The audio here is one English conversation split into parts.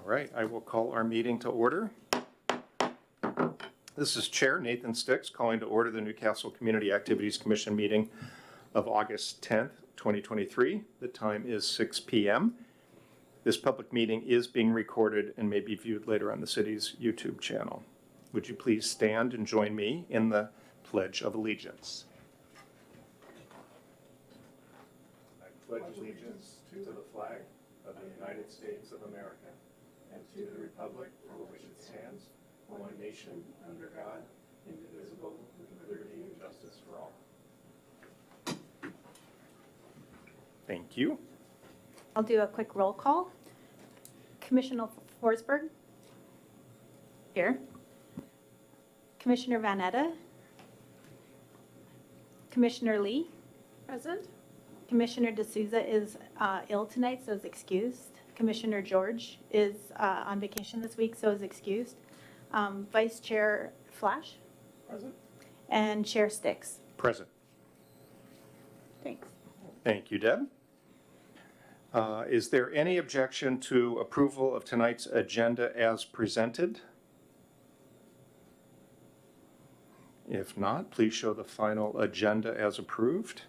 right, I will call our meeting to order. This is Chair Nathan Sticks calling to order the Newcastle Community Activities Commission meeting of August 10th, 2023. The time is 6 p.m. This public meeting is being recorded and may be viewed later on the city's YouTube channel. Would you please stand and join me in the Pledge of Allegiance? I pledge allegiance to the flag of the United States of America and to the republic for which it stands, one nation under God, indivisible, with liberty and justice for all. Thank you. I'll do a quick roll call. Commissioner Forsberg. Here. Commissioner Van Etta. Commissioner Lee. Present. Commissioner D'Souza is ill tonight, so is excused. Commissioner George is on vacation this week, so is excused. Vice Chair Flash. Present. And Chair Sticks. Present. Thanks. Thank you, Deb. Is there any objection to approval of tonight's agenda as presented? If not, please show the final agenda as approved.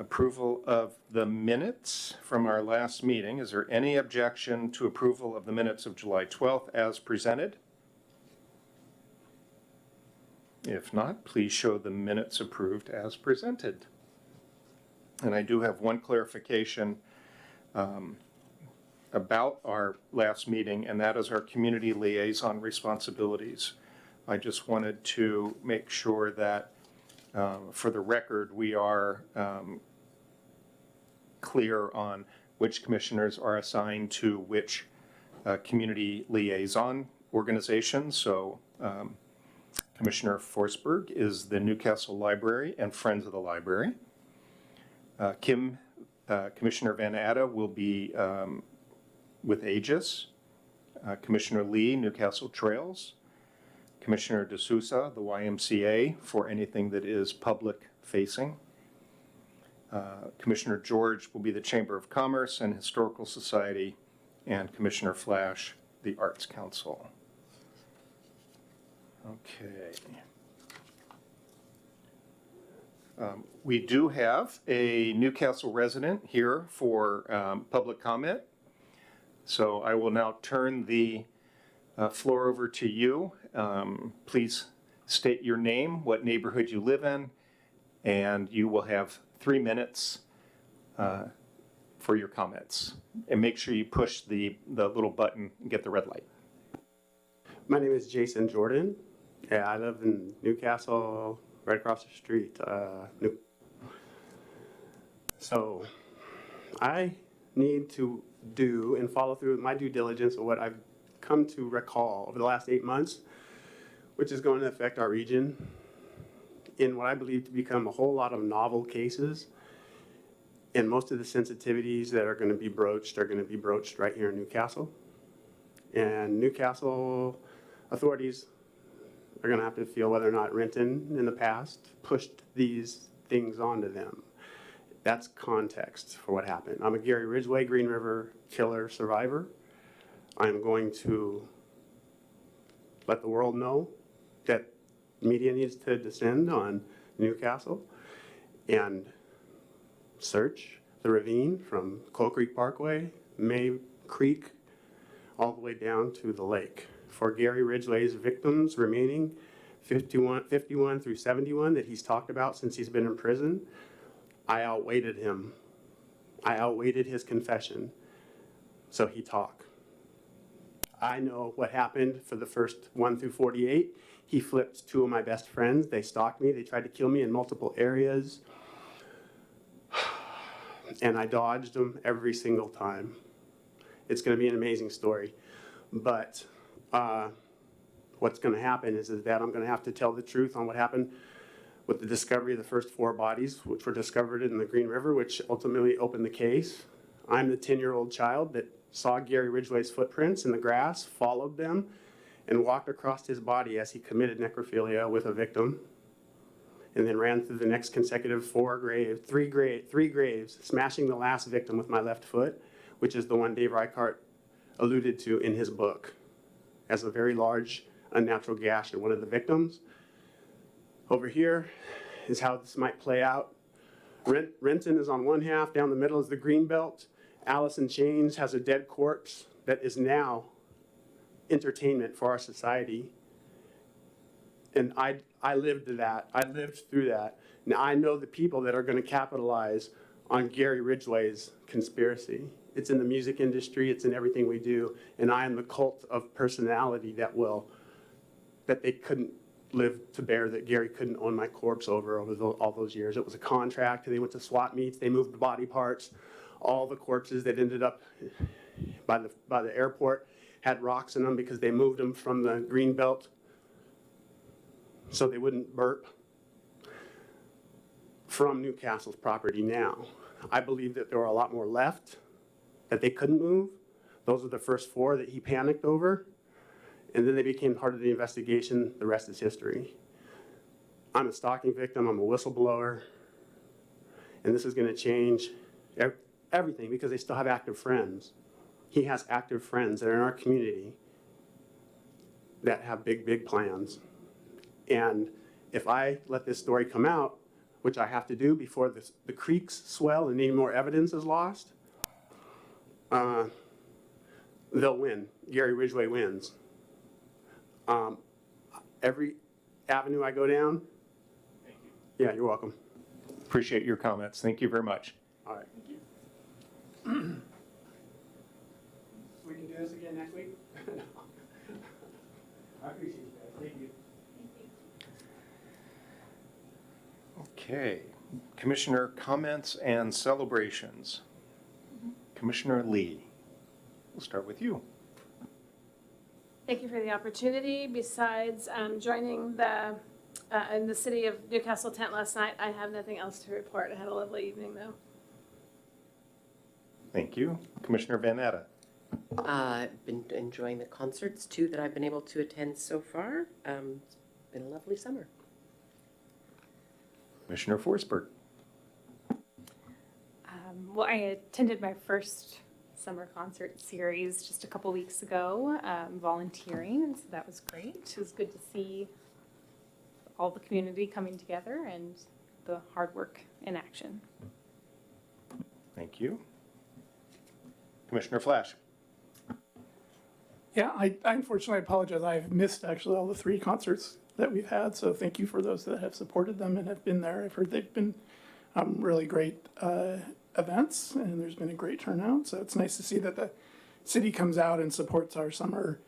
Approval of the minutes from our last meeting. Is there any objection to approval of the minutes of July 12th as presented? If not, please show the minutes approved as presented. And I do have one clarification about our last meeting, and that is our community liaison responsibilities. I just wanted to make sure that for the record, we are clear on which commissioners are assigned to which community liaison organizations. So Commissioner Forsberg is the Newcastle Library and Friends of the Library. Commissioner Van Etta will be with Aegis. Commissioner Lee, Newcastle Trails. Commissioner D'Souza, the YMCA, for anything that is public facing. Commissioner George will be the Chamber of Commerce and Historical Society, and Commissioner Flash, the Arts Council. Okay. We do have a Newcastle resident here for public comment. So I will now turn the floor over to you. Please state your name, what neighborhood you live in, and you will have 3 minutes for your comments. And make sure you push the little button and get the red light. My name is Jason Jordan. Yeah, I live in Newcastle, right across the street. So I need to do and follow through with my due diligence of what I've come to recall over the last 8 months, which is going to affect our region in what I believe to become a whole lot of novel cases. And most of the sensitivities that are going to be broached are going to be broached right here in Newcastle. And Newcastle authorities are going to have to feel whether or not Renton in the past pushed these things onto them. That's context for what happened. I'm a Gary Ridgway Green River killer survivor. I'm going to let the world know that media needs to descend on Newcastle and search the ravine from Coal Creek Parkway, May Creek, all the way down to the lake. For Gary Ridgway's victims remaining, 51 through 71 that he's talked about since he's been in prison, I outweighted him. I outweighted his confession, so he talked. I know what happened for the first 1 through 48. He flipped 2 of my best friends. They stalked me. They tried to kill me in multiple areas. And I dodged them every single time. It's going to be an amazing story. But what's going to happen is that I'm going to have to tell the truth on what happened with the discovery of the first 4 bodies, which were discovered in the Green River, which ultimately opened the case. I'm the 10-year-old child that saw Gary Ridgway's footprints in the grass, followed them, and walked across his body as he committed necrophilia with a victim, and then ran through the next consecutive 3 graves, smashing the last victim with my left foot, which is the one Dave Reichart alluded to in his book as a very large unnatural gash in one of the victims. Over here is how this might play out. Renton is on one half, down the middle is the green belt. Alice in Chains has a dead corpse that is now entertainment for our society. And I lived that. I lived through that. Now I know the people that are going to capitalize on Gary Ridgway's conspiracy. It's in the music industry, it's in everything we do, and I am the cult of personality that they couldn't live to bear, that Gary couldn't own my corpse over all those years. It was a contract, they went to swap meets, they moved the body parts. All the corpses that ended up by the airport had rocks in them because they moved them from the green belt so they wouldn't burp from Newcastle's property now. I believe that there were a lot more left that they couldn't move. Those are the first 4 that he panicked over. And then they became part of the investigation. The rest is history. I'm a stalking victim. I'm a whistleblower. And this is going to change everything because they still have active friends. He has active friends that are in our community that have big, big plans. And if I let this story come out, which I have to do before the creeks swell and any more evidence is lost, they'll win. Gary Ridgway wins. Every avenue I go down. Thank you. Yeah, you're welcome. Appreciate your comments. Thank you very much. All right. Thank you. We can do this again next week? I appreciate you guys. Thank you. Okay. Commissioner comments and celebrations. Commissioner Lee, we'll start with you. Thank you for the opportunity. Besides joining in the city of Newcastle tent last night, I have nothing else to report. I had a lovely evening, though. Thank you. Commissioner Van Natta. I've been enjoying the concerts, 2 that I've been able to attend so far. It's been a lovely summer. Commissioner Forsberg. Well, I attended my first summer concert series just a couple weeks ago, volunteering, and so that was great. It was good to see all the community coming together and the hard work in action. Thank you. Commissioner Flash. Yeah, I unfortunately apologize. I've missed actually all the 3 concerts that we've had, so thank you for those that have supported them and have been there. I've heard they've been really great events, and there's been a great turnout, so it's nice to see that the city comes out and supports our summer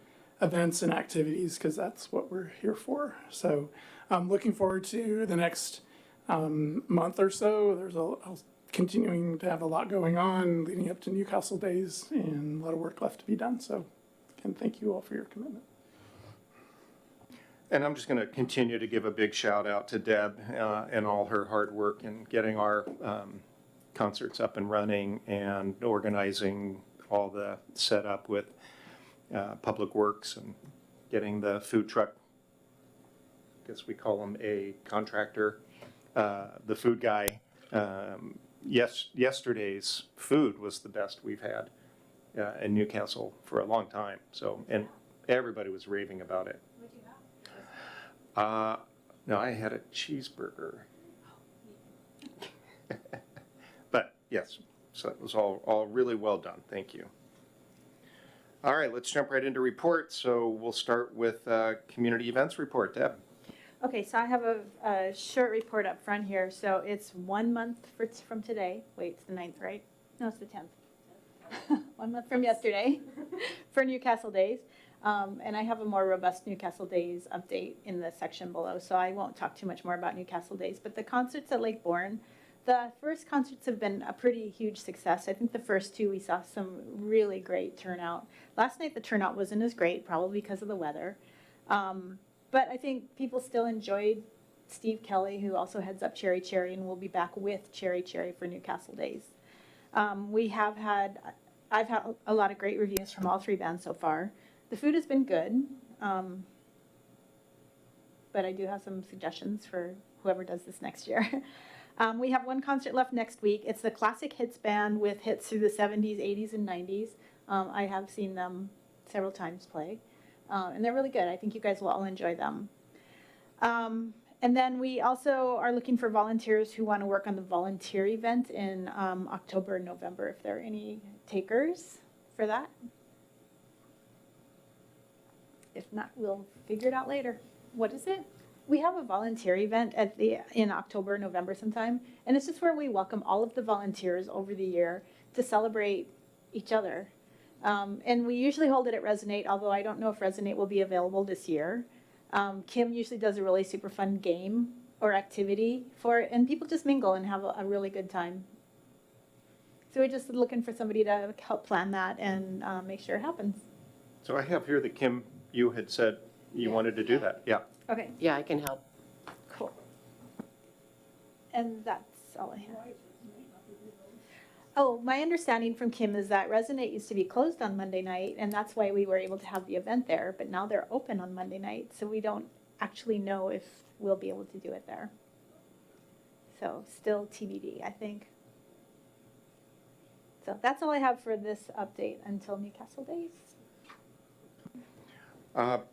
events and activities, because that's what we're here for. So I'm looking forward to the next month or so. There's continuing to have a lot going on leading up to Newcastle Days, and a lot of work left to be done. So again, thank you all for your commitment. And I'm just going to continue to give a big shout out to Deb and all her hard work in getting our concerts up and running and organizing all the setup with Public Works and getting the food truck, I guess we call him a contractor, the food guy. Yesterday's food was the best we've had in Newcastle for a long time. So, and everybody was raving about it. What do you have? No, I had a cheeseburger. But yes, so it was all really well done. Thank you. All right, let's jump right into reports. So we'll start with community events report. Deb. Okay, so I have a short report up front here. So it's 1 month from today. Wait, it's the 9th, right? No, it's the 10th. 1 month from yesterday for Newcastle Days. And I have a more robust Newcastle Days update in the section below, so I won't talk too much more about Newcastle Days. But the concerts at Lake Bourne, the first concerts have been a pretty huge success. I think the first 2 we saw some really great turnout. Last night the turnout wasn't as great, probably because of the weather. But I think people still enjoyed Steve Kelly, who also heads up Cherry Cherry, and will be back with Cherry Cherry for Newcastle Days. I've had a lot of great reviews from all 3 bands so far. The food has been good, but I do have some suggestions for whoever does this next year. We have one concert left next week. It's the Classic Hits Band with hits through the 70s, 80s, and 90s. I have seen them several times play, and they're really good. I think you guys will all enjoy them. And then we also are looking for volunteers who want to work on the volunteer event in October and November, if there are any takers for that. If not, we'll figure it out later. What is it? We have a volunteer event in October, November sometime, and it's just where we welcome all of the volunteers over the year to celebrate each other. And we usually hold it at Resonate, although I don't know if Resonate will be available this year. Kim usually does a really super fun game or activity for it, and people just mingle and have a really good time. So we're just looking for somebody to help plan that and make sure it happens. So I have here that Kim, you had said you wanted to do that. Yeah. Okay, Yeah, I can help. cool. And that's all I have. Oh, my understanding from Kim is that Resonate used to be closed on Monday night, and that's why we were able to have the event there, but now they're open on Monday night, so we don't actually know if we'll be able to do it there. So still TBD, I think. So that's all I have for this update until Newcastle Days.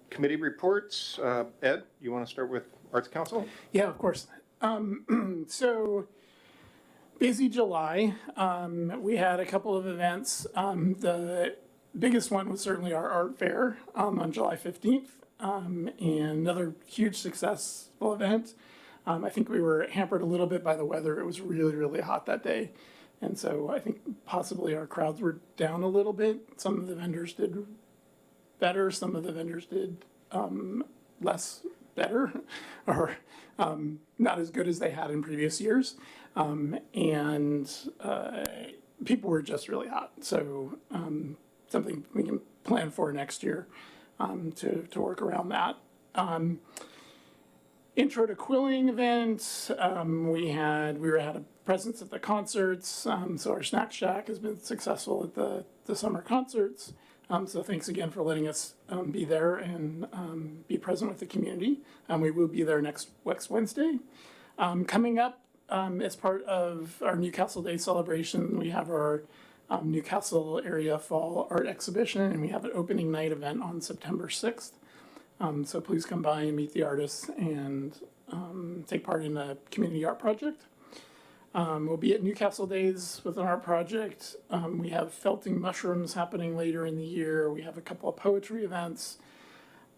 Committee reports. Ed, you want to start with Arts Council? Yeah, of course. So busy July. We had a couple of events. The biggest one was certainly our art fair on July 15th, and another huge successful event. I think we were hampered a little bit by the weather. It was really, really hot that day. And so I think possibly our crowds were down a little bit. Some of the vendors did better. Some of the vendors did less better or not as good as they had in previous years. And people were just really hot. So something we can plan for next year to work around that. Intro to Quilling event. We had a presence at the concerts. So our Snack Shack has been successful at the summer concerts. So thanks again for letting us be there and be present with the community. We will be there next Wednesday. Coming up as part of our Newcastle Day celebration, we have our Newcastle Area Fall Art Exhibition, and we have an opening night event on September 6th. So please come by and meet the artists and take part in a community art project. We'll be at Newcastle Days with an art project. We have felting mushrooms happening later in the year. We have a couple of poetry events.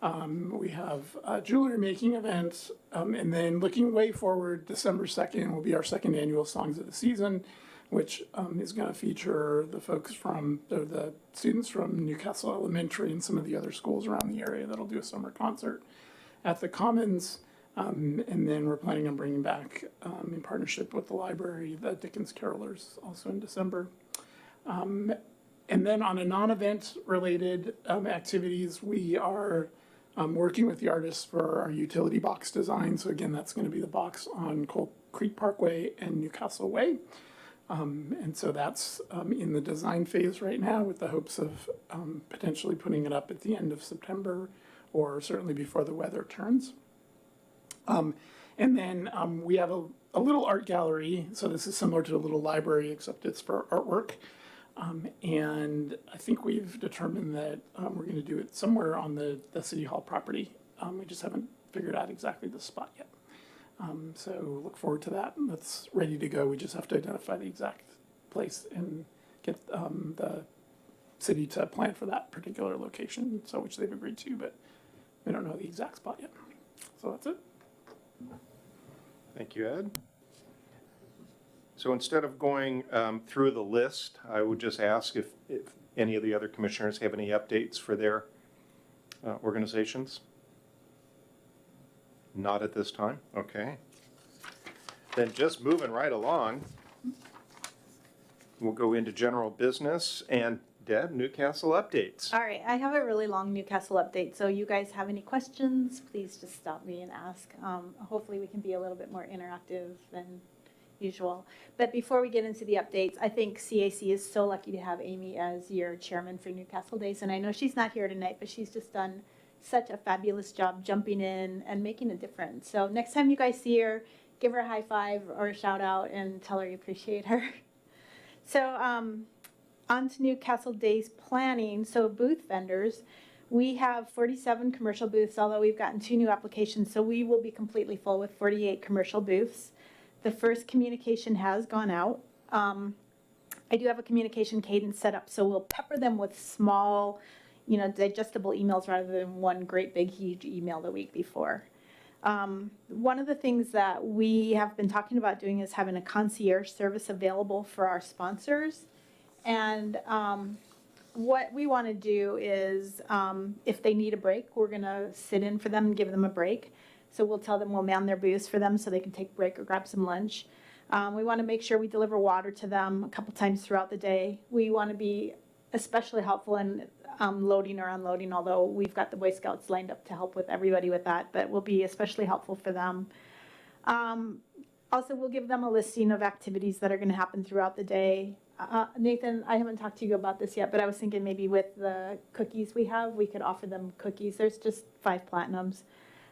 We have a jewelry making event. And then looking way forward, December 2nd will be our second annual Songs of the Season, which is going to feature the folks the students from Newcastle Elementary and some of the other schools around the area that'll do a summer concert at the Commons. And then we're planning on bringing back, in partnership with the library, the Dickens Carolers also in December. And then on a non-event related activities, we are working with the artists for our utility box design. So again, that's going to be the box on Coal Creek Parkway and Newcastle Way. And so that's in the design phase right now with the hopes of potentially putting it up at the end of September or certainly before the weather turns. And then we have a little art gallery. So this is similar to a little library, except it's for artwork. And I think we've determined that we're going to do it somewhere on the City Hall property. We just haven't figured out exactly the spot yet. So look forward to that. That's ready to go. We just have to identify the exact place and get the city to plan for that particular location, so which they've agreed to, but we don't know the exact spot yet. So that's it. Thank you, Ed. So instead of going through the list, I would just ask if any of the other commissioners have any updates for their organizations. Not at this time? Okay. Then just moving right along, we'll go into general business and Deb, Newcastle updates. All right, I have a really long Newcastle update, so you guys have any questions, please just stop me and ask. Hopefully we can be a little bit more interactive than usual. But before we get into the updates, I think CAC is so lucky to have Amy as your chairman for Newcastle Days, and I know she's not here tonight, but she's just done such a fabulous job jumping in and making a difference. So next time you guys see her, give her a high five or a shout out and tell her you appreciate her. So on to Newcastle Days planning. So booth vendors, we have 47 commercial booths, although we've gotten 2 new applications, so we will be completely full with 48 commercial booths. The first communication has gone out. I do have a communication cadence set up, so we'll pepper them with small, digestible emails rather than one great big huge email the week before. One of the things that we have been talking about doing is having a concierge service available for our sponsors. And what we want to do is, if they need a break, we're going to sit in for them and give them a break. So we'll tell them we'll man their booths for them so they can take a break or grab some lunch. We want to make sure we deliver water to them a couple times throughout the day. We want to be especially helpful in loading or unloading, although we've got the Boy Scouts lined up to help with everybody with that, but we'll be especially helpful for them. Also, we'll give them a listing of activities that are going to happen throughout the day. Nathan, I haven't talked to you about this yet, but I was thinking maybe with the cookies we have, we could offer them cookies. There's just 5 platinums.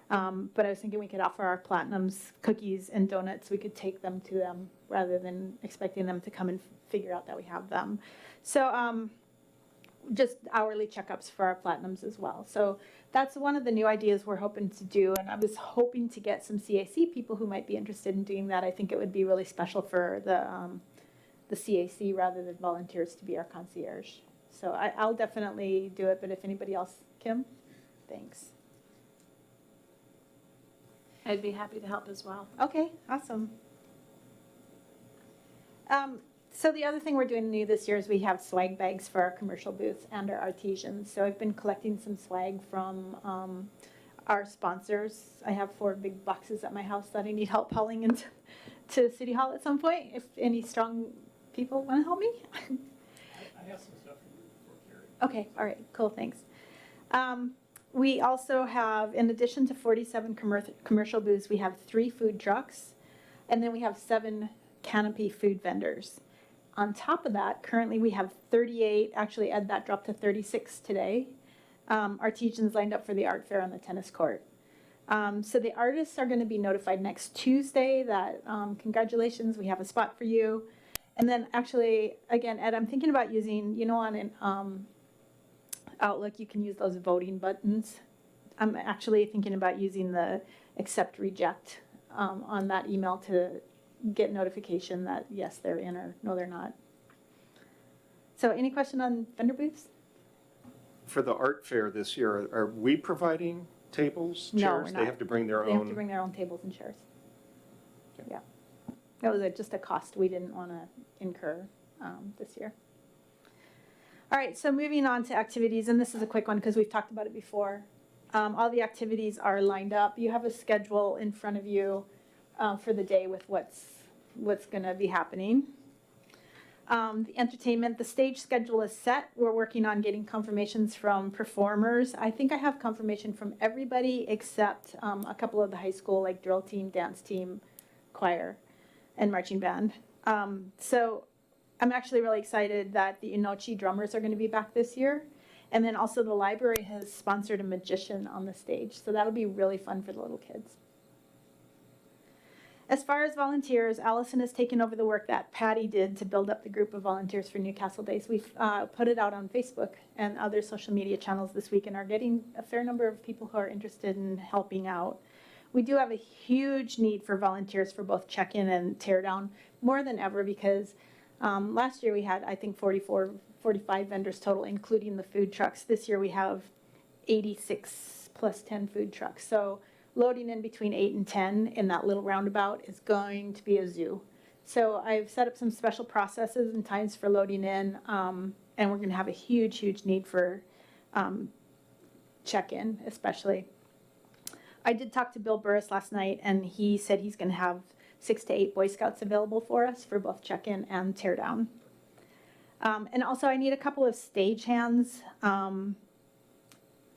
But I was thinking we could offer our platinums cookies and donuts. We could take them to them rather than expecting them to come and figure out that we have them. So just hourly checkups for our platinums as well. So that's one of the new ideas we're hoping to do. And I was hoping to get some CAC people who might be interested in doing that. I think it would be really special for the CAC rather than volunteers to be our concierge. So I'll definitely do it. But if anybody else, Kim, thanks. I'd be happy to help as well. Okay, awesome. So the other thing we're doing new this year is we have swag bags for our commercial booths and our artisans. So I've been collecting some swag from our sponsors. I have 4 big boxes at my house that I need help hauling into City Hall at some point. If any strong people want to help me. I have some stuff for Carrie. Okay, all right, cool, thanks. We also have, in addition to 47 commercial booths, we have 3 food trucks, and then we have 7 canopy food vendors. On top of that, currently we have 38, actually Ed, that dropped to 36 today, artisans lined up for the art fair on the tennis court. So the artists are going to be notified next Tuesday that congratulations, we have a spot for you. And then actually, again, Ed, I'm thinking about using, on an Outlook, you can use those voting buttons. I'm actually thinking about using the accept reject on that email to get notification that yes, they're in or no, they're not. So any question on vendor booths? For the art fair this year, are we providing tables, No, chairs? we're They not. have to bring their They own? have to bring their own tables and chairs. Okay. Yeah. That was just a cost we didn't want to incur this year. All right, so moving on to activities, and this is a quick one because we've talked about it before. All the activities are lined up. You have a schedule in front of you for the day with what's going to be happening. The entertainment, the stage schedule is set. We're working on getting confirmations from performers. I think I have confirmation from everybody except a couple of the high school, like drill team, dance team, choir, and marching band. So I'm actually really excited that the Inochi drummers are going to be back this year. And then also the library has sponsored a magician on the stage. So that'll be really fun for the little kids. As far as volunteers, Allison has taken over the work that Patty did to build up the group of volunteers for Newcastle Days. We've put it out on Facebook and other social media channels this week and are getting a fair number of people who are interested in helping out. We do have a huge need for volunteers for both check-in and tear-down, more than ever because last year we had, I think, 45 vendors total, including the food trucks. This year we have 86 plus 10 food trucks. So loading in between 8 and 10 in that little roundabout is going to be a zoo. So I've set up some special processes and times for loading in, and we're going to have a huge, huge need for check-in, especially. I did talk to Bill Burris last night, and he said he's going to have 6 to 8 Boy Scouts available for us for both check-in and tear-down. And also I need a couple of stagehands.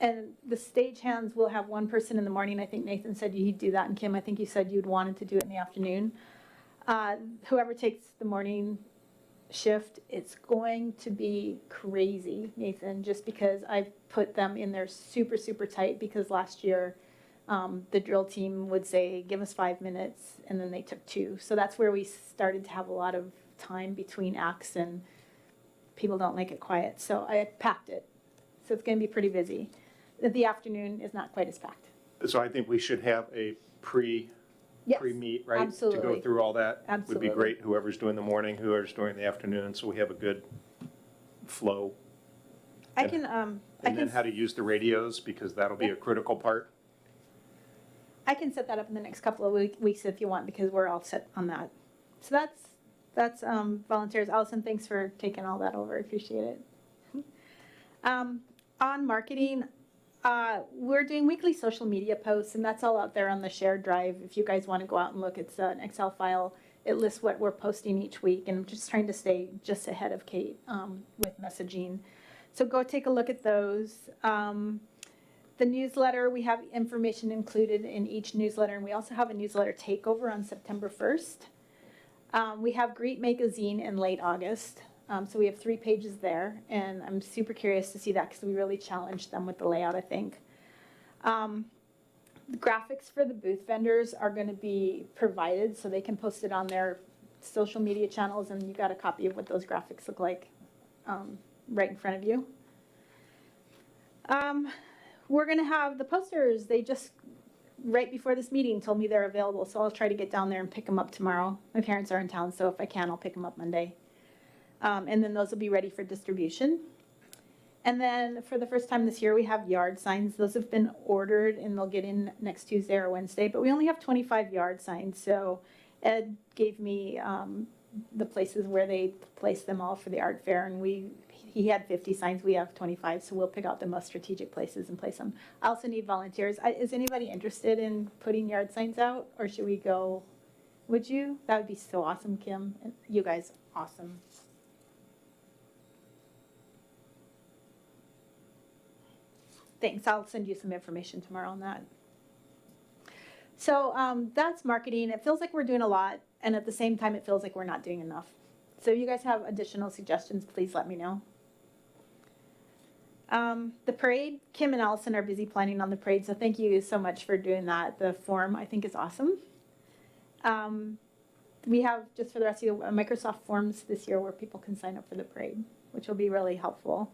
And the stagehands will have one person in the morning. I think Nathan said he'd do that, and Kim, I think you said you'd wanted to do it in the afternoon. Whoever takes the morning shift, it's going to be crazy, Nathan, just because I've put them in there super, super tight because last year The drill team would say, give us 5 minutes, and then they took 2. So that's where we started to have a lot of time between acts, and people don't like it quiet. So I packed it. So it's going to be pretty busy. The afternoon is not quite as packed. So I think we should have a Yes, pre-meet, right? To absolutely. go through all that. Would Absolutely. be great, whoever's doing the morning, whoever's doing the afternoon, so we have a good flow. I And- can, And then how to use the radios, because that'll be a critical part. I can set that up in the next couple of weeks if you want, because we're all set on that. So that's volunteers. Allison, thanks for taking all that over. I appreciate it. On marketing, we're doing weekly social media posts, and that's all out there on the shared drive. If you guys want to go out and look, it's an Excel file. It lists what we're posting each week, and I'm just trying to stay just ahead of Kate with messaging. So go take a look at those. The newsletter, we have information included in each newsletter, and we also have a newsletter takeover on September 1st. We have Greet Magazine in late August, so we have 3 pages there, and I'm super curious to see that because we really challenged them with the layout, I think. The graphics for the booth vendors are going to be provided, so they can post it on their social media channels, and you got a copy of what those graphics look like right in front of you. We're going to have the posters. They just, right before this meeting, told me they're available, so I'll try to get down there and pick them up tomorrow. My parents are in town, so if I can, I'll pick them up Monday. And then those will be ready for distribution. And then for the first time this year, we have yard signs. Those have been ordered, and they'll get in next Tuesday or Wednesday, but we only have 25 yard signs, so Ed gave me the places where they placed them all for the art fair, and he had 50 signs, we have 25, so we'll pick out the most strategic places and place them. I also need volunteers. Is anybody interested in putting yard signs out, or should we go? Would you? That would be so awesome, Kim. And you guys, awesome. Thanks, I'll send you some information tomorrow on that. So that's marketing. It feels like we're doing a lot, and at the same time, it feels like we're not doing enough. So if you guys have additional suggestions, please let me know. The parade, Kim and Allison are busy planning on the parade, so thank you so much for doing that. The form, I think, is awesome. We have, just for the rest of you, Microsoft Forms this year where people can sign up for the parade, which will be really helpful.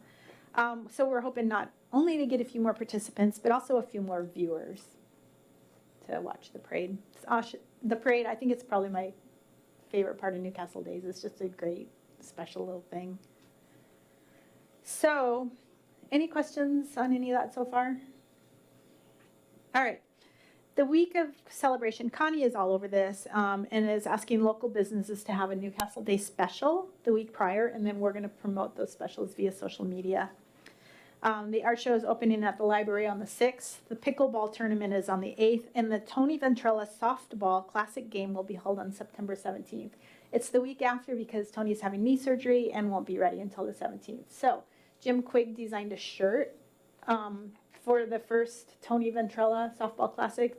So we're hoping not only to get a few more participants, but also a few more viewers to watch the parade. The parade, I think it's probably my favorite part of Newcastle Days. It's just a great, special little thing. So, any questions on any of that so far? All right. The week of celebration, Connie is all over this and is asking local businesses to have a Newcastle Day special the week prior, and then we're going to promote those specials via social media. The art show is opening at the library on the 6th. The pickleball tournament is on the 8th, and the Tony Ventrella softball classic game will be held on September 17th. It's the week after because Tony's having knee surgery and won't be ready until the 17th. So Jim Quigg designed a shirt for the first Tony Ventrella softball classic.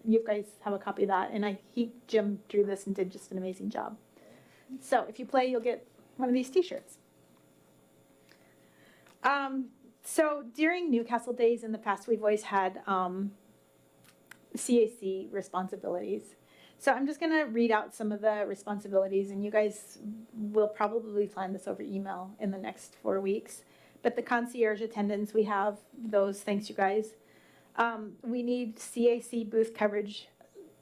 You guys have a copy of that, and Jim drew this and did just an amazing job. So if you play, you'll get one of these T-shirts. So during Newcastle Days in the past, we've always had CAC responsibilities. So I'm just going to read out some of the responsibilities, and you guys will probably plan this over email in the next 4 weeks. But the concierge attendance, we have those. Thanks, you guys. We need CAC booth coverage.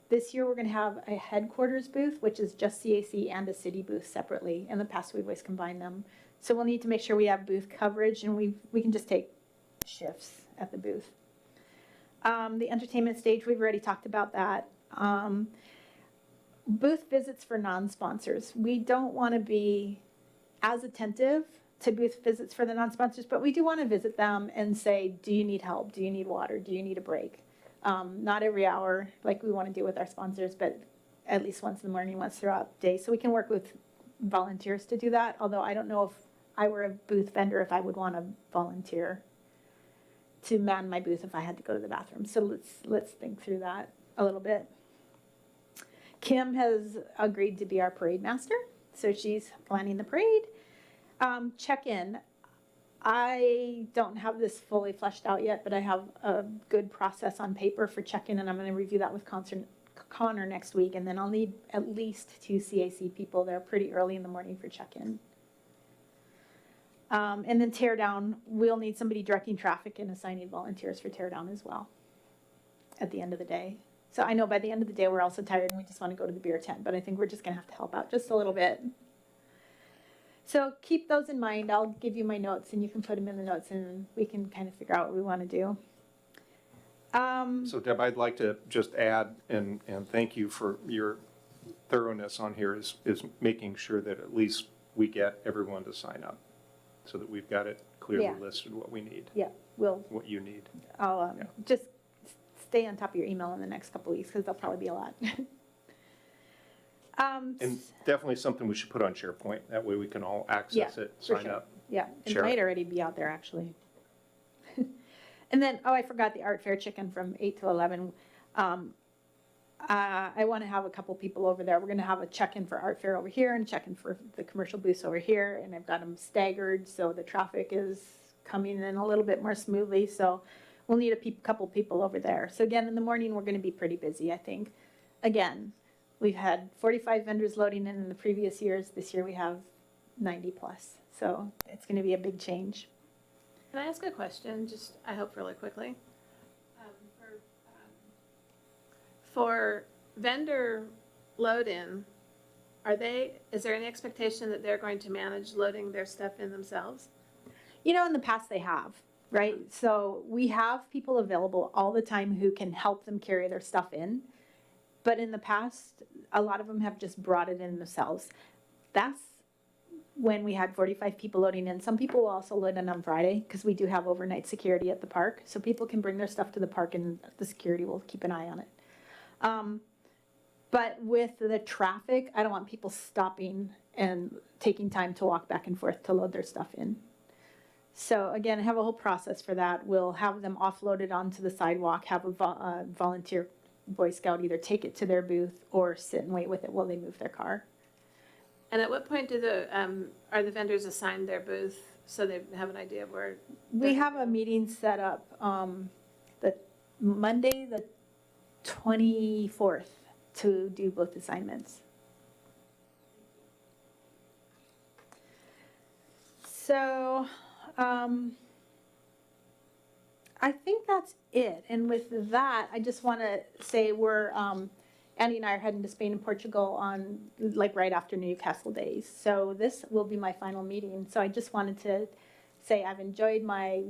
This year we're going to have a headquarters booth, which is just CAC, and a city booth separately. In the past, we've always combined them. So we'll need to make sure we have booth coverage, and we can just take shifts at the booth. The entertainment stage, we've already talked about that. Booth visits for non-sponsors. We don't want to be as attentive to booth visits for the non-sponsors, but we do want to visit them and say, do you need help? Do you need water? Do you need a break? Not every hour like we want to do with our sponsors, but at least once in the morning, once throughout the day. So we can work with volunteers to do that, although I don't know if I were a booth vendor if I would want to volunteer to man my booth if I had to go to the bathroom. So let's think through that a little bit. Kim has agreed to be our parade master, so she's planning the parade. Check-in. I don't have this fully fleshed out yet, but I have a good process on paper for check-in, and I'm gonna review that with Connor next week, and then I'll need at least 2 CAC people there pretty early in the morning for check-in. And then tear down, we'll need somebody directing traffic and assigning volunteers for tear down as well at the end of the day. So I know by the end of the day, we're also tired and we just want to go to the beer tent, but I think we're just gonna have to help out just a little bit. So keep those in mind. I'll give you my notes and you can put them in the notes and we can kind of figure out what we want to do. So Deb, I'd like to just add, and thank you for your thoroughness on here, is making sure that at least we get everyone to sign up so that we've got it clearly Yeah. listed what we need, Yeah, what you need. I'll Yeah. just stay on top of your email in the next couple of weeks because there'll probably be a lot. And definitely something we should put on SharePoint. That way we can all access it, for sign sure. up. Yeah, it Share might it. already be out there actually. And then, I forgot the art fair chicken from 8 to 11. I want to have a couple people over there. We're going to have a check-in for art fair over here and check-in for the commercial booths over here. And I've got them staggered so the traffic is coming in a little bit more smoothly. So we'll need a couple people over there. So again, in the morning, we're going to be pretty busy, I think. Again, we've had 45 vendors loading in the previous years. This year we have 90 plus. So it's going to be a big change. Can I ask a question, just, I hope really quickly? For vendor load-in, is there any expectation that they're going to manage loading their stuff in themselves? You know, in the past they have, right? So we have people available all the time who can help them carry their stuff in. But in the past, a lot of them have just brought it in themselves. That's when we had 45 people loading in. Some people will also load in on Friday because we do have overnight security at the park. So people can bring their stuff to the park and the security will keep an eye on it. But with the traffic, I don't want people stopping and taking time to walk back and forth to load their stuff in. So again, I have a whole process for that. We'll have them offloaded onto the sidewalk, have a volunteer Boy Scout either take it to their booth or sit and wait with it while they move their car. And at what point are the vendors assigned their booth so they have an idea of where? We have a meeting set up, the Monday, the 24th to do both assignments. So, I think that's it. And with that, I just want to say Andy and I are heading to Spain and Portugal on, right after Newcastle Days. So this will be my final meeting. So I just wanted to say I've enjoyed my,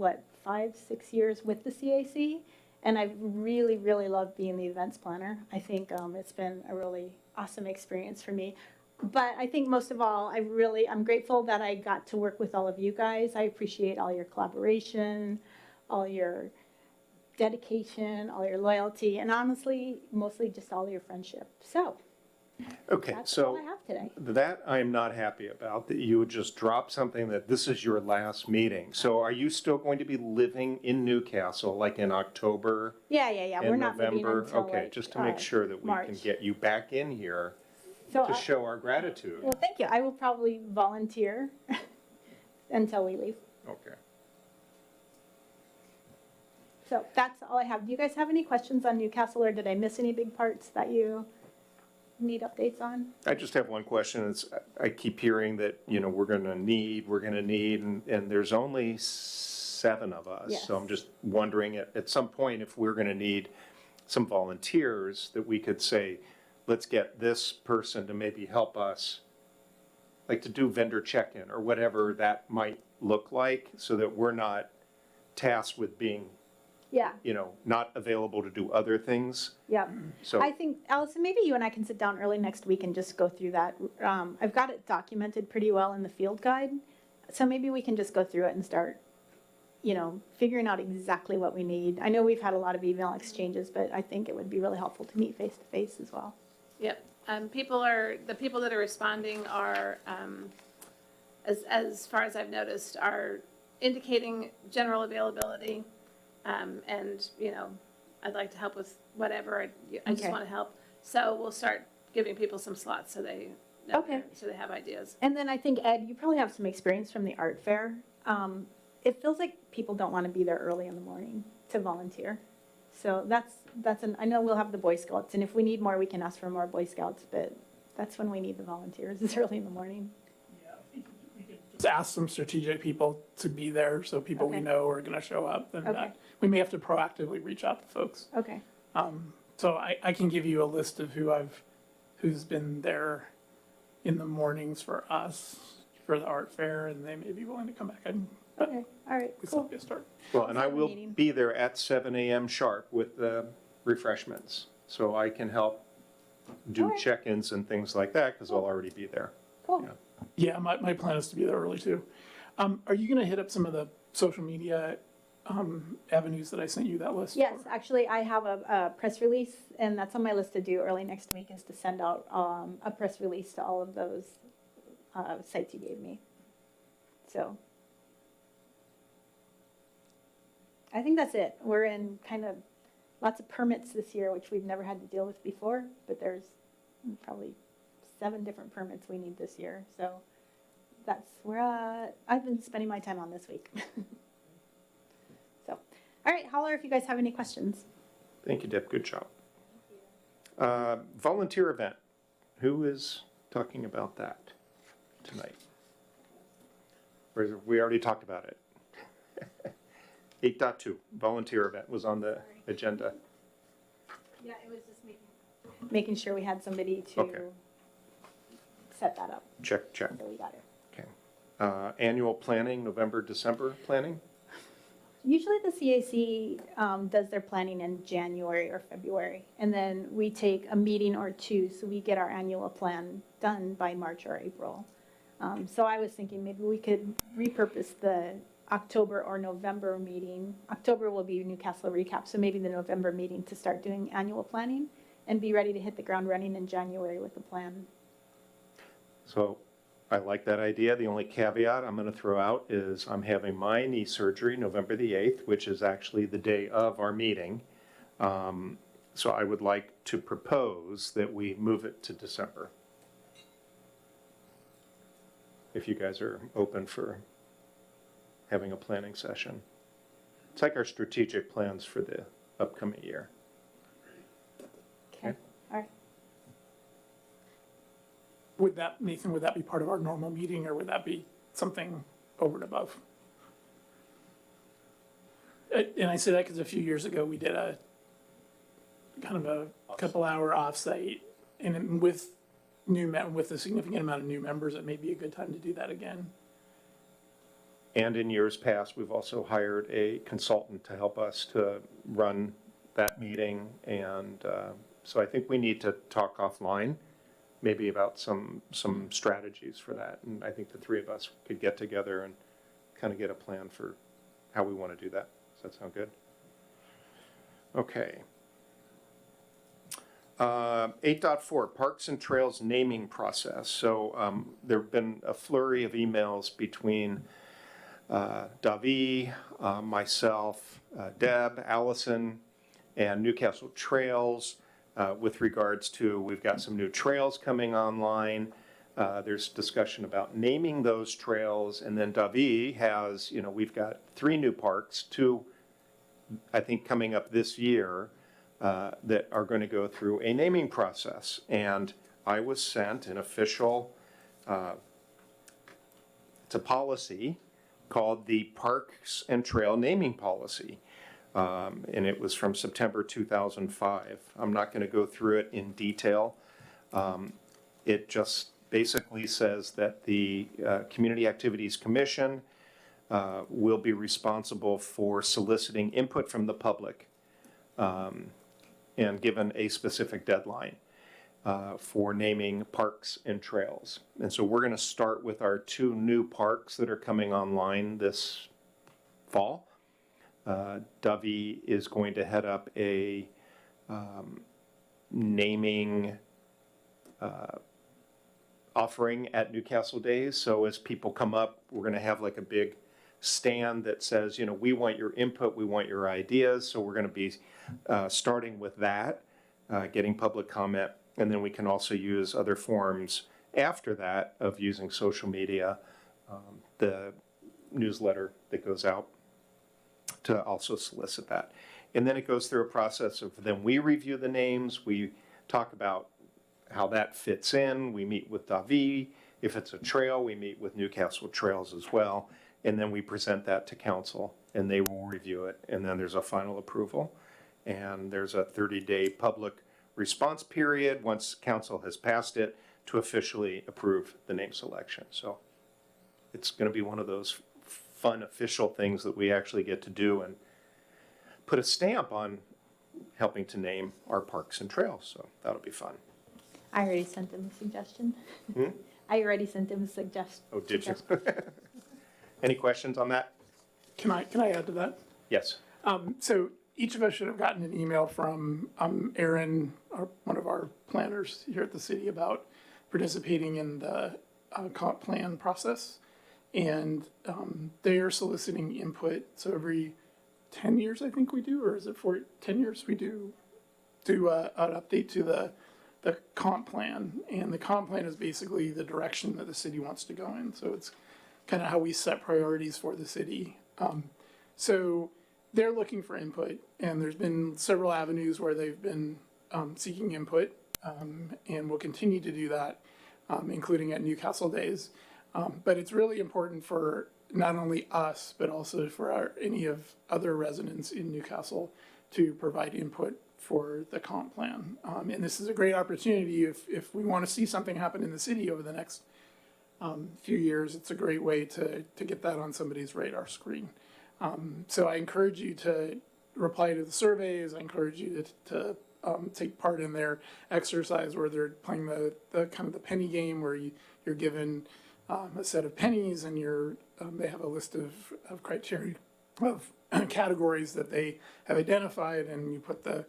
5-6 years with the CAC. And I've really, really loved being the events planner. I think it's been a really awesome experience for me. But I think most of all, I'm grateful that I got to work with all of you guys. I appreciate all your collaboration, all your dedication, all your loyalty, and honestly, mostly just all your friendship. So Okay, that's all so I have today. that I am not happy about, that you would just drop something that this is your last meeting. So are you still going to be living in Newcastle, like in October Yeah. We're and not moving November? until Okay, just to make sure that we can March. get you back in here So to show our gratitude. well, thank you. I will probably volunteer until we leave. Okay. So that's all I have. Do you guys have any questions on Newcastle, or did I miss any big parts that you need updates on? I just have one question. I keep hearing that, we're gonna need, and there's only 7 of us. Yes. So I'm just wondering at some point if we're gonna need some volunteers that we could say, let's get this person to maybe help us, like to do vendor check-in or whatever that might look like, so that we're not tasked with being, Yeah, not available to do other things. yeah. So, I think, Allison, maybe you and I can sit down early next week and just go through that. I've got it documented pretty well in the field guide. So maybe we can just go through it and start, figuring out exactly what we need. I know we've had a lot of email exchanges, but I think it would be really helpful to meet face to face as well. Yep, the people that are responding are, as far as I've noticed, are indicating general availability. And, I'd like to help with whatever, I just Okay. want to help. So we'll start giving people some slots so they know, Okay. so they have ideas. And then I think, Ed, you probably have some experience from the art fair. it feels like people don't want to be there early in the morning to volunteer. So I know we'll have the Boy Scouts, and if we need more, we can ask for more Boy Scouts, but that's when we need the volunteers, is early in the morning. Just ask some strategic people to be there, so people we Okay. know are gonna show up, and Okay. we may have to proactively reach out to folks. Okay, So I can give you a list of who's been there in the mornings for us, for the art fair, and they may be willing to come back and, but okay, all right, at least cool. that'll be a start. Well, and I have a will meeting. be there at 7 a.m. sharp with the refreshments. So I can help do Okay. check-ins and things like that, because I'll already be there. Cool. Yeah. Yeah, my plan is to be there early too. Are you gonna hit up some of the social media, avenues that I sent you that list? Yes, for? actually, I have a press release, and that's on my list to do early next week, is to send out a press release to all of those sites you gave me. So I think that's it. We're in kind of lots of permits this year, which we've never had to deal with before, but there's probably 7 different permits we need this year. So that's where I've been spending my time on this week. So, all right, holler if you guys have any questions. Thank you, Deb. Good job. Volunteer event. Who is talking about that tonight? Or we already talked about it. 8.2, volunteer event was on the agenda. Yeah, it was just making sure we had somebody to Okay. set that up, Check, check. so we got it. Okay. Annual planning, November, December planning? Usually the CAC does their planning in January or February, and then we take a meeting or two, so we get our annual plan done by March or April. So I was thinking maybe we could repurpose the October or November meeting. October will be Newcastle recap, so maybe the November meeting to start doing annual planning and be ready to hit the ground running in January with the plan. So I like that idea. The only caveat I'm going to throw out is I'm having my knee surgery November the 8th, which is actually the day of our meeting. So I would like to propose that we move it to December. If you guys are open for having a planning session. It's like our strategic plans for the upcoming year. Okay, all right. Would that, Nathan, would that be part of our normal meeting, or would that be something over and above? And I say that because a few years ago, we did a kind of a couple-hour offsite, and then with with a significant amount of new members, it may be a good time to do that again. And in years past, we've also hired a consultant to help us to run that meeting. And so I think we need to talk offline, maybe about some strategies for that. And I think the three of us could get together and kind of get a plan for how we want to do that. Does that sound good? Okay. 8.4, Parks and Trails naming process. So there have been a flurry of emails between Davi, myself, Deb, Allison, and Newcastle Trails with regards to, we've got some new trails coming online. There's discussion about naming those trails, and then Davi has, we've got 3 new parks, 2, I think, coming up this year that are going to go through a naming process. And I was sent an official, it's a policy called the Parks and Trail Naming Policy. And it was from September 2005. I'm not going to go through it in detail. It just basically says that the Community Activities Commission will be responsible for soliciting input from the public and given a specific deadline for naming parks and trails. And so we're going to start with our 2 new parks that are coming online this fall. Davi is going to head up a naming offering at Newcastle Days. So as people come up, we're going to have like a big stand that says, we want your input, we want your ideas. So we're going to be starting with that, getting public comment, and then we can also use other forms after that of using social media. The newsletter that goes out to also solicit that. And then it goes through a process of, then we review the names, we talk about how that fits in, we meet with Davi. If it's a trail, we meet with Newcastle Trails as well, and then we present that to council, and they will review it, and then there's a final approval. And there's a 30-day public response period, once council has passed it, to officially approve the name selection. So it's gonna be one of those fun official things that we actually get to do and put a stamp on helping to name our parks and trails, so that'll be fun. I already sent him a suggestion. Hmm? I already sent him a suggestion. Oh, did you? Any questions on that? Can I add to that? Yes. So each of us should have gotten an email from Aaron, one of our planners here at the city, about participating in the comp plan process. And they are soliciting input. So every 10 years, I think we do, or is it for 10 years we do an update to the comp plan. And the comp plan is basically the direction that the city wants to go in. So it's kind of how we set priorities for the city. So they're looking for input, and there's been several avenues where they've been seeking input, and will continue to do that, including at Newcastle Days. But it's really important for not only us, but also for any of other residents in Newcastle to provide input for the comp plan. And this is a great opportunity if we want to see something happen in the city over the next few years. It's a great way to get that on somebody's radar screen. So I encourage you to reply to the surveys. I encourage you to take part in their exercise where they're playing the kind of the penny game, where you're given a set of pennies, and they have a list of criteria of categories that they have identified, and you put the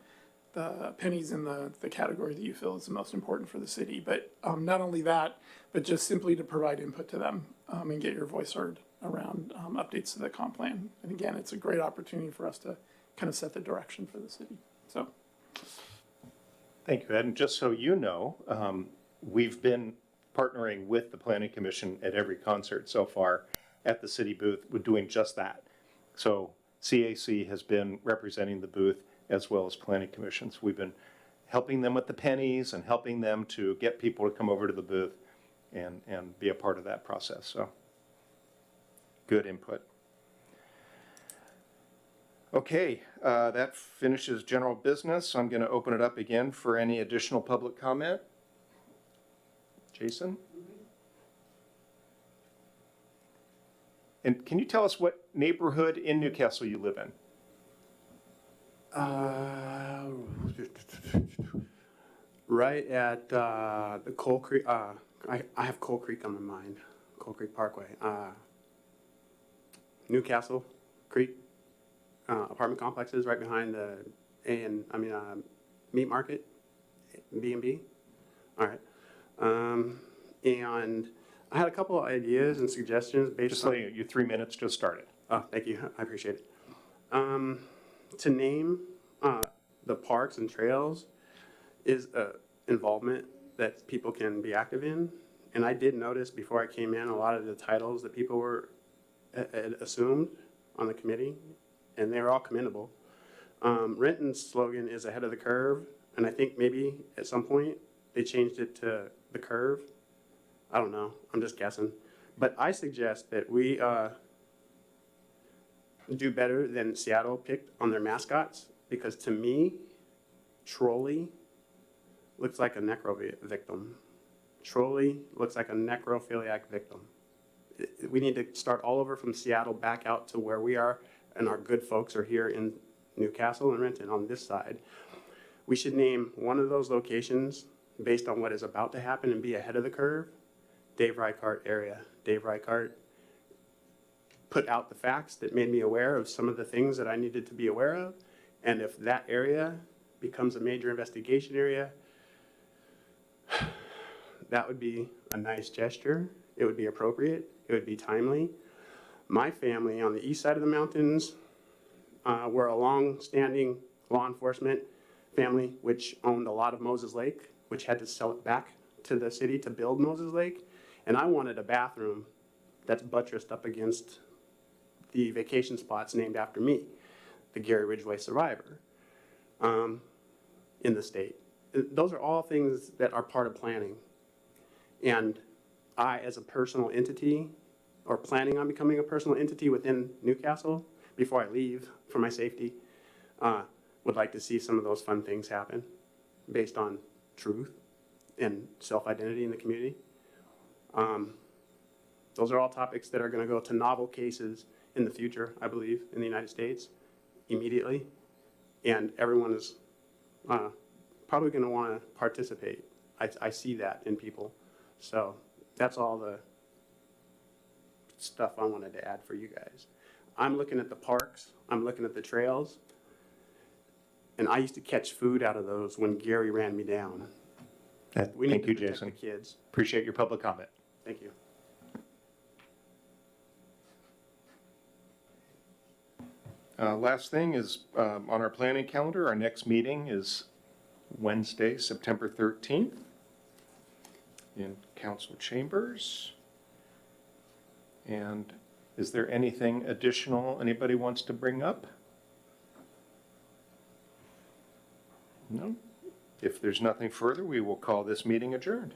pennies in the category that you feel is the most important for the city. But not only that, but just simply to provide input to them and get your voice heard around updates to the comp plan. And again, it's a great opportunity for us to kind of set the direction for the city. So, Thank you, Ed. And just so you know, we've been partnering with the Planning Commission at every concert so far at the city booth. We're doing just that. So CAC has been representing the booth as well as Planning Commissions. We've been helping them with the pennies and helping them to get people to come over to the booth and be a part of that process. So good input. Okay, that finishes general business. I'm going to open it up again for any additional public comment. Jason? And can you tell us what neighborhood in Newcastle you live in? Right at the Coal Creek, I have Coal Creek on my mind, Coal Creek Parkway. Newcastle Creek apartment complexes right behind the meat market, B&B. All right. And I had a couple of ideas and suggestions based Just on... letting you, 3 minutes just started. Oh, thank you. I appreciate it. To name the parks and trails is involvement that people can be active in. And I did notice before I came in a lot of the titles that people were assumed on the committee, and they were all commendable. Renton's slogan is ahead of the curve, and I think maybe at some point they changed it to the curve. I don't know. I'm just guessing. But I suggest that we do better than Seattle picked on their mascots, because to me, Trolley looks like a victim. Trolley looks like a necrophiliac victim. We need to start all over from Seattle back out to where we are, and our good folks are here in Newcastle and Renton on this side. We should name one of those locations based on what is about to happen and be ahead of the curve. Dave Reichart area. Dave Reichart put out the facts that made me aware of some of the things that I needed to be aware of. And if that area becomes a major investigation area, that would be a nice gesture. It would be appropriate. It would be timely. My family on the east side of the mountains were a long-standing law enforcement family which owned a lot of Moses Lake, which had to sell it back to the city to build Moses Lake. And I wanted a bathroom that's buttressed up against the vacation spots named after me, the Gary Ridgway survivor, in the state. Those are all things that are part of planning. And I, as a personal entity, or planning on becoming a personal entity within Newcastle before I leave for my safety, would like to see some of those fun things happen based on truth and self-identity in the community. Those are all topics that are going to go to novel cases in the future, I believe, in the United States immediately. And everyone is probably going to want to participate. I see that in people. So that's all the stuff I wanted to add for you guys. I'm looking at the parks. I'm looking at the trails. And I used to catch food out of those when Gary ran me down. We need Thank to you, protect Jason. the kids. Appreciate your public comment. Thank you. Last thing is, on our planning calendar, our next meeting is Wednesday, September 13th in council chambers. And is there anything additional anybody wants to bring up? No? If there's nothing further, we will call this meeting adjourned.